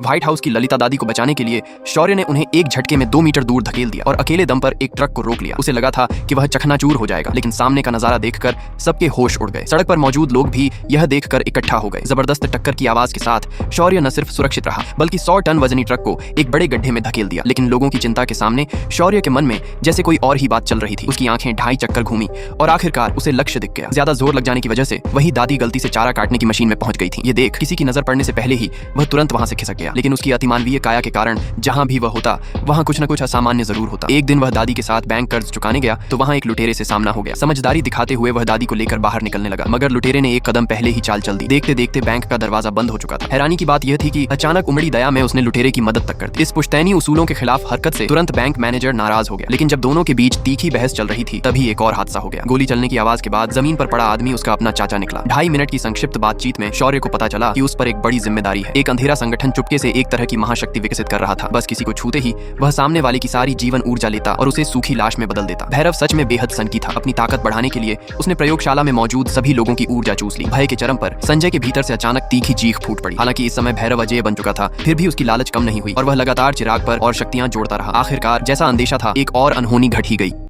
White house की ललिता दादी को बचाने के लिए शौर्य ने उन्हें एक झटके में 2 मीटर दूर धकेल दिया और अकेले दम पर एक ट्रक को रोक लिया। उसे लगा था कि वह चकनाचूर हो जाएगा, लेकिन सामने का नजारा देखकर सबके होश उड़ गए। सड़क पर मौजूद लोग भी यह देखकर इकट्ठा हो गए। जबरदस्त टक्कर की आवाज के साथ शौर्य न सिर्फ सुरक्षित रहा बल्कि 100 टन वजनी ट्रक को एक बड़े गड्ढे में धकेल दिया। लेकिन लोगों की चिंता के सामने शौर्य के मन में जैसे कोई और ही बात चल रही थी। उसकी आंखें ढाई चक्कर घूमी और आखिरकार उसे लक्ष्य दिख गया। ज्यादा जोर लग जाने की वजह से वही दादी गलती से चारा काटने की मशीन में पहुंच गई थी। ये देख किसी की नजर पड़ने से पहले ही वह तुरंत वहां से खिसक गया। लेकिन उसकी अतिमानवीय काया के कारण जहां भी वह होता वहां कुछ न कुछ असामान्य जरूर होता। एक दिन वह दादी के साथ बैंक कर्ज चुकाने गया तो वहां एक लुटेरे से सामना हो गया। समझदारी दिखाते हुए वह दादी को लेकर बाहर निकलने लगा, मगर लुटेरे ने एक कदम पहले ही चाल चल दी। देखते देखते बैंक का दरवाजा बंद हो चुका था। हैरानी की बात यह थी कि अचानक उमड़ी दया में उसने लुटेरे की मदद तक कर दी। इस पुश्तैनी उसूलों के खिलाफ हरकत से तुरंत बैंक मैनेजर नाराज हो गया। लेकिन जब दोनों के बीच तीखी बहस चल रही थी तभी एक और हादसा हो गया। गोली चलने की आवाज के बाद जमीन पर पड़ा आदमी उसका अपना चाचा निकला। 2.5 मिनट की संक्षिप्त बातचीत में शौर्य को पता चला कि उस पर एक बड़ी जिम्मेदारी है। एक अंधेरा संगठन चुपके से एक तरह की महाशक्ति विकसित कर रहा था। बस किसी को छूते ही वह सामने वाले की सारी जीवन ऊर्जा लेता और उसे सूखी लाश में बदल देता। भैरव सच में बेहद सनकी था। अपनी ताकत बढ़ाने के लिए उसने प्रयोगशाला में मौजूद सभी लोगों की ऊर्जा चूस ली। भय के चरम पर संजय के भीतर से अचानक तीखी चीख फूट पड़ी। हालांकि इस समय भैरव अजय बन चुका था, फिर भी उसकी लालच कम नहीं हुई और वह लगातार चिराग पर और शक्तियां जोड़ता रहा। आखिरकार जैसा अंदेशा था, एक और अनहोनी घट ही गई।